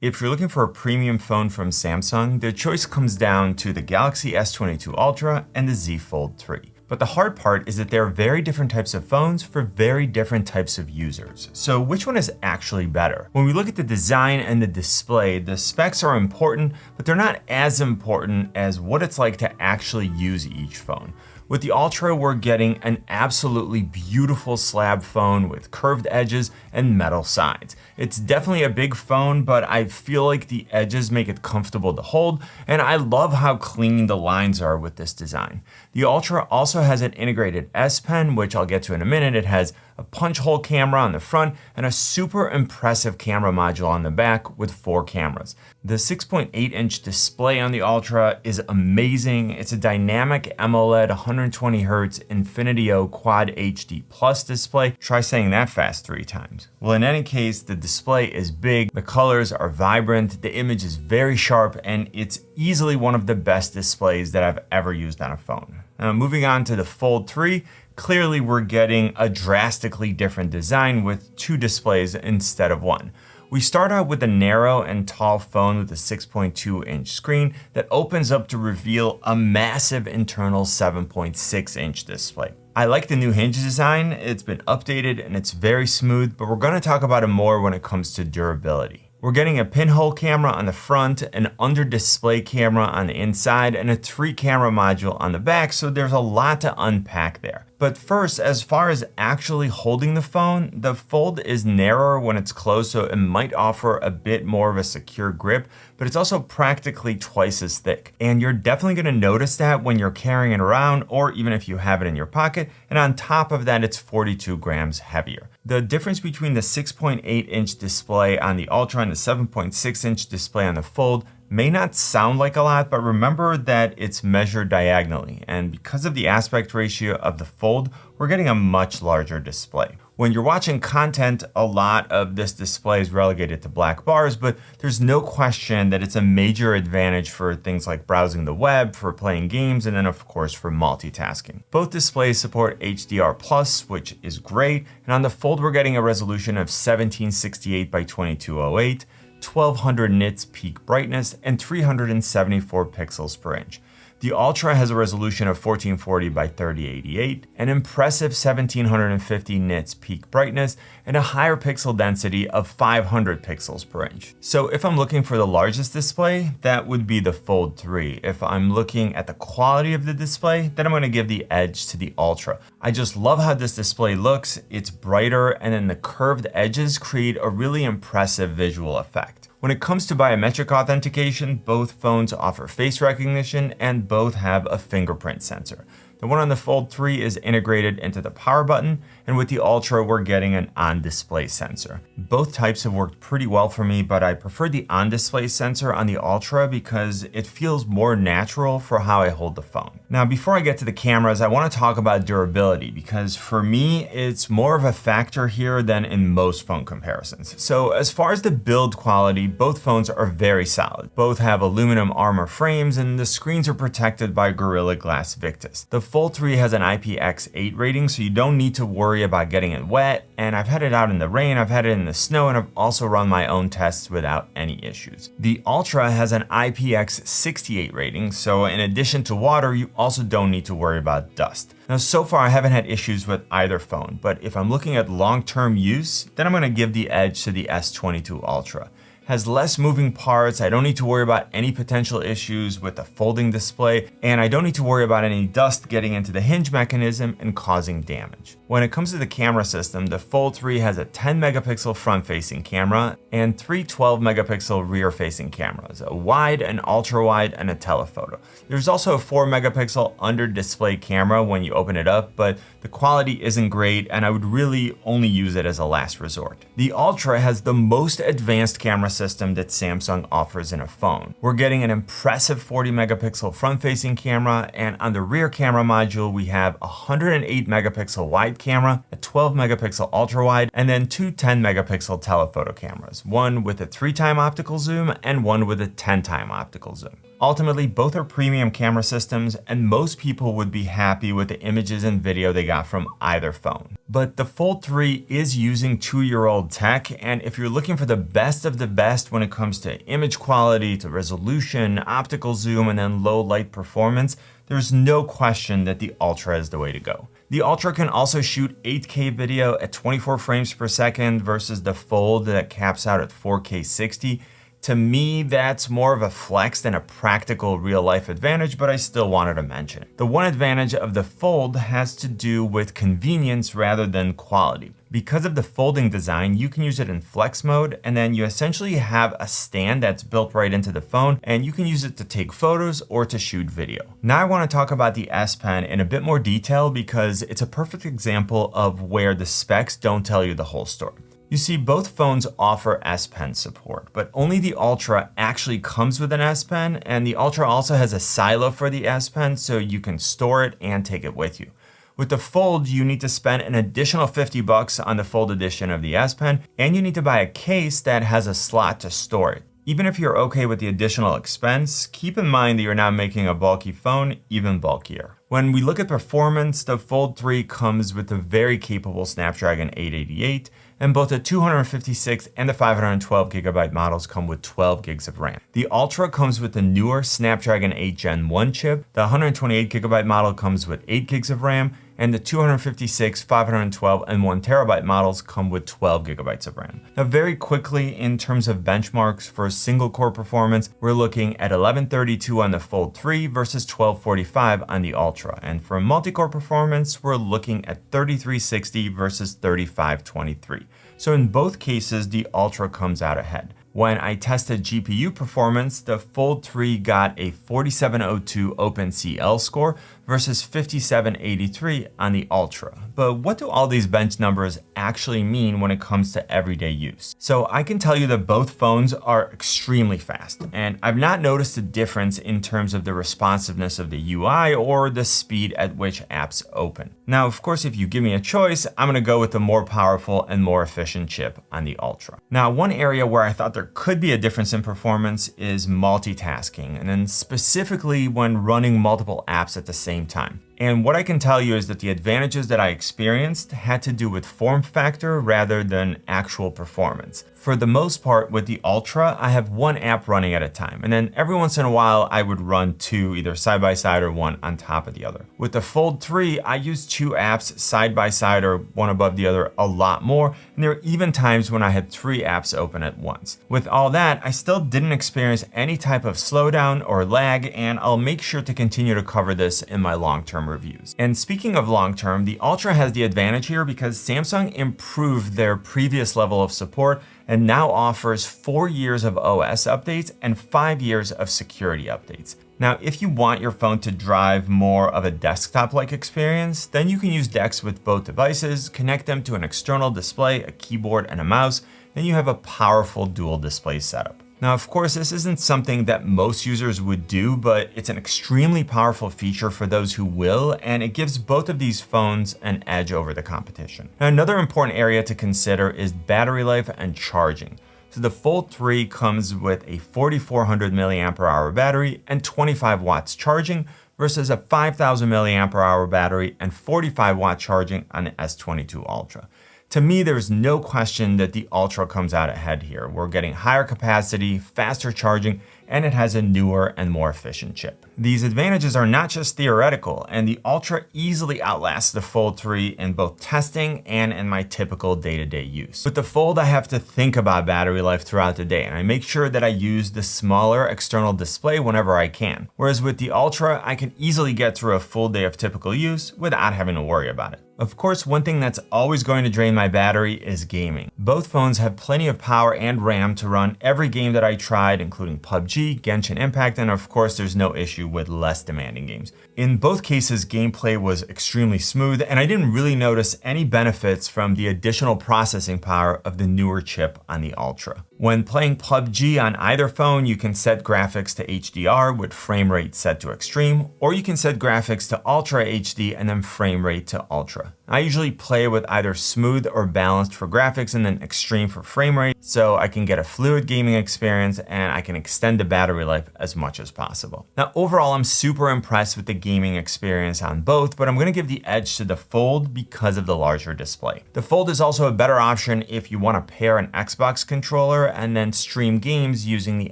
If you're looking for a premium phone from Samsung, the choice comes down to the Galaxy S22 Ultra and the Z Fold 3. But the hard part is that there are very different types of phones for very different types of users. So which one is actually better? When we look at the design and the display, the specs are important, but they're not as important as what it's like to actually use each phone. With the Ultra, we're getting an absolutely beautiful slab phone with curved edges and metal sides. It's definitely a big phone, but I feel like the edges make it comfortable to hold, and I love how clean the lines are with this design. The Ultra also has an integrated S Pen, which I'll get to in a minute. It has a punch hole camera on the front and a super impressive camera module on the back with 4 cameras. The 6.8-inch display on the Ultra is amazing. It's a dynamic AMOLED 120Hz Infinity O Quad HD Plus display. Try saying that fast 3 times. Well, in any case, the display is big, the colors are vibrant, the image is very sharp, and it's easily one of the best displays that I've ever used on a phone. Now, moving on to the Fold 3, clearly we're getting a drastically different design with 2 displays instead of 1. We start out with a narrow and tall phone with a 6.2-inch screen that opens up to reveal a massive internal 7.6-inch display. I like the new hinge design, it's been updated and it's very smooth, but we're going to talk about it more when it comes to durability. We're getting a pinhole camera on the front, an under display camera on the inside, and a 3 camera module on the back, so there's a lot to unpack there. But first, as far as actually holding the phone, the Fold is narrower when it's closed, so it might offer a bit more of a secure grip, but it's also practically twice as thick. And you're definitely gonna notice that when you're carrying it around, or even if you have it in your pocket, and on top of that, it's 42 grams heavier. The difference between the 6.8-inch display on the Ultra and the 7.6-inch display on the Fold may not sound like a lot, but remember that it's measured diagonally. And because of the aspect ratio of the Fold, we're getting a much larger display. When you're watching content, a lot of this display is relegated to black bars, but there's no question that it's a major advantage for things like browsing the web, for playing games, and then of course for multitasking. Both displays support HDR+, which is great, and on the Fold we're getting a resolution of 1768 by 2208, 1200 nits peak brightness, and 374 pixels per inch. The Ultra has a resolution of 1440 by 3088, an impressive 1750 nits peak brightness, and a higher pixel density of 500 pixels per inch. So if I'm looking for the largest display, that would be the Fold 3. If I'm looking at the quality of the display, then I'm going to give the edge to the Ultra. I just love how this display looks. It's brighter, and then the curved edges create a really impressive visual effect. When it comes to biometric authentication, both phones offer face recognition and both have a fingerprint sensor. The one on the Fold 3 is integrated into the power button, and with the Ultra, we're getting an on-display sensor. Both types have worked pretty well for me, but I prefer the on-display sensor on the Ultra because it feels more natural for how I hold the phone. Now, before I get to the cameras, I want to talk about durability because for me, it's more of a factor here than in most phone comparisons. So as far as the build quality, both phones are very solid. Both have aluminum armor frames and the screens are protected by Gorilla Glass Victus. The Fold 3 has an IPX8 rating, so you don't need to worry about getting it wet, and I've had it out in the rain, I've had it in the snow, and I've also run my own tests without any issues. The Ultra has an IPX68 rating, so in addition to water, you also don't need to worry about dust. Now, so far I haven't had issues with either phone, but if I'm looking at long-term use, then I'm gonna give the edge to the S22 Ultra. Has less moving parts, I don't need to worry about any potential issues with the folding display, and I don't need to worry about any dust getting into the hinge mechanism and causing damage. When it comes to the camera system, the Fold 3 has a 10 megapixel front-facing camera and 3 12 megapixel rear-facing cameras, a wide, an ultra-wide, and a telephoto. There's also a 4 megapixel under-display camera when you open it up, but the quality isn't great, and I would really only use it as a last resort. The Ultra has the most advanced camera system that Samsung offers in a phone. We're getting an impressive 40 megapixel front-facing camera, and on the rear camera module, we have a 108 megapixel wide camera, a 12 megapixel ultra-wide, and then 2 10 megapixel telephoto cameras, one with a 3-time optical zoom and one with a 10-time optical zoom. Ultimately, both are premium camera systems, and most people would be happy with the images and video they got from either phone. But the Fold 3 is using 2-year-old tech, and if you're looking for the best of the best when it comes to image quality, to resolution, optical zoom, and then low light performance, there's no question that the Ultra is the way to go. The Ultra can also shoot 8K video at 24 frames per second versus the Fold that caps out at 4K 60. To me, that's more of a flex than a practical real-life advantage, but I still wanted to mention it. The one advantage of the Fold has to do with convenience rather than quality. Because of the folding design, you can use it in flex mode, and then you essentially have a stand that's built right into the phone, and you can use it to take photos or to shoot video. Now I want to talk about the S Pen in a bit more detail because it's a perfect example of where the specs don't tell you the whole story. You see, both phones offer S Pen support, but only the Ultra actually comes with an S Pen, and the Ultra also has a silo for the S Pen so you can store it and take it with you. With the Fold, you need to spend an additional $50 on the Fold edition of the S Pen, and you need to buy a case that has a slot to store it. Even if you're okay with the additional expense, keep in mind that you're now making a bulky phone even bulkier. When we look at performance, the Fold 3 comes with a very capable Snapdragon 888, and both the 256 and the 512GB models come with 12 gigs of RAM. The Ultra comes with the newer Snapdragon 8 Gen 1 chip, the 128GB model comes with 8 gigs of RAM, and the 256, 512, and 1TB models come with 12 gigabytes of RAM. Now, very quickly, in terms of benchmarks for single core performance, we're looking at 1132 on the Fold 3 versus 1245 on the Ultra. And for multi-core performance, we're looking at 3360 versus 3523. So in both cases, the Ultra comes out ahead. When I tested GPU performance, the Fold 3 got a 4702 OpenCL score versus 5783 on the Ultra. But what do all these bench numbers actually mean when it comes to everyday use? So I can tell you that both phones are extremely fast, and I've not noticed a difference in terms of the responsiveness of the UI or the speed at which apps open. Now, of course, if you give me a choice, I'm gonna go with the more powerful and more efficient chip on the Ultra. Now, one area where I thought there could be a difference in performance is multitasking, and then specifically when running multiple apps at the same time. And what I can tell you is that the advantages that I experienced had to do with form factor rather than actual performance. For the most part, with the Ultra, I have one app running at a time, and then every once in a while, I would run two, either side by side or one on top of the other. With the Fold 3, I use two apps side by side or one above the other a lot more, and there are even times when I had three apps open at once. With all that, I still didn't experience any type of slowdown or lag, and I'll make sure to continue to cover this in my long-term reviews. And speaking of long-term, the Ultra has the advantage here because Samsung improved their previous level of support and now offers 4 years of OS updates and 5 years of security updates. Now, if you want your phone to drive more of a desktop-like experience, then you can use DeX with both devices, connect them to an external display, a keyboard, and a mouse, and you have a powerful dual display setup. Now, of course, this isn't something that most users would do, but it's an extremely powerful feature for those who will, and it gives both of these phones an edge over the competition. Now, another important area to consider is battery life and charging. So the Fold 3 comes with a 4400 mAh battery and 25 watts charging versus a 5000 mAh battery and 45 watt charging on the S22 Ultra. To me, there's no question that the Ultra comes out ahead here. We're getting higher capacity, faster charging, and it has a newer and more efficient chip. These advantages are not just theoretical, and the Ultra easily outlasts the Fold 3 in both testing and in my typical day-to-day use. With the Fold, I have to think about battery life throughout the day, and I make sure that I use the smaller external display whenever I can. Whereas with the Ultra, I can easily get through a full day of typical use without having to worry about it. Of course, one thing that's always going to drain my battery is gaming. Both phones have plenty of power and RAM to run every game that I tried, including PUBG, Genshin Impact, and of course, there's no issue with less demanding games. In both cases, gameplay was extremely smooth, and I didn't really notice any benefits from the additional processing power of the newer chip on the Ultra. When playing PUBG on either phone, you can set graphics to HDR with frame rate set to extreme, or you can set graphics to Ultra HD and then frame rate to Ultra. I usually play with either smooth or balanced for graphics and then extreme for frame rate, so I can get a fluid gaming experience and I can extend the battery life as much as possible. Now, overall, I'm super impressed with the gaming experience on both, but I'm gonna give the edge to the Fold because of the larger display. The Fold is also a better option if you wanna pair an Xbox controller and then stream games using the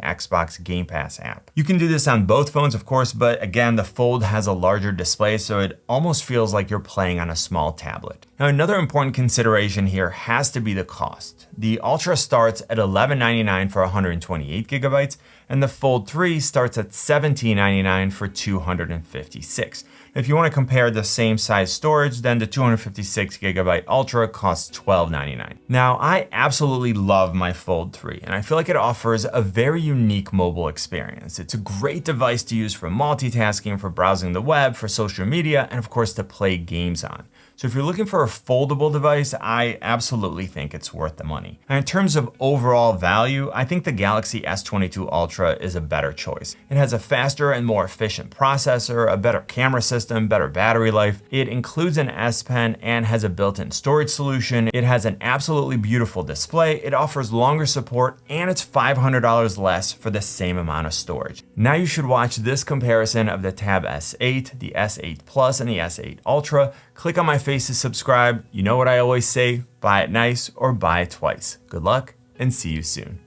Xbox Game Pass app. You can do this on both phones, of course, but again, the Fold has a larger display, so it almost feels like you're playing on a small tablet. Now, another important consideration here has to be the cost. The Ultra starts at $1199 for 128 gigabytes, and the Fold 3 starts at $1799 for 256. If you want to compare the same size storage, then the 256 gigabyte Ultra costs $1299. Now, I absolutely love my Fold 3, and I feel like it offers a very unique mobile experience. It's a great device to use for multitasking, for browsing the web, for social media, and of course to play games on. So if you're looking for a foldable device, I absolutely think it's worth the money. And in terms of overall value, I think the Galaxy S22 Ultra is a better choice. It has a faster and more efficient processor, a better camera system, better battery life. It includes an S Pen and has a built-in storage solution. It has an absolutely beautiful display. It offers longer support, and it's $500 less for the same amount of storage. Now you should watch this comparison of the Tab S8, the S8 Plus, and the S8 Ultra. Click on my face to subscribe. You know what I always say, buy it nice or buy it twice. Good luck and see you soon.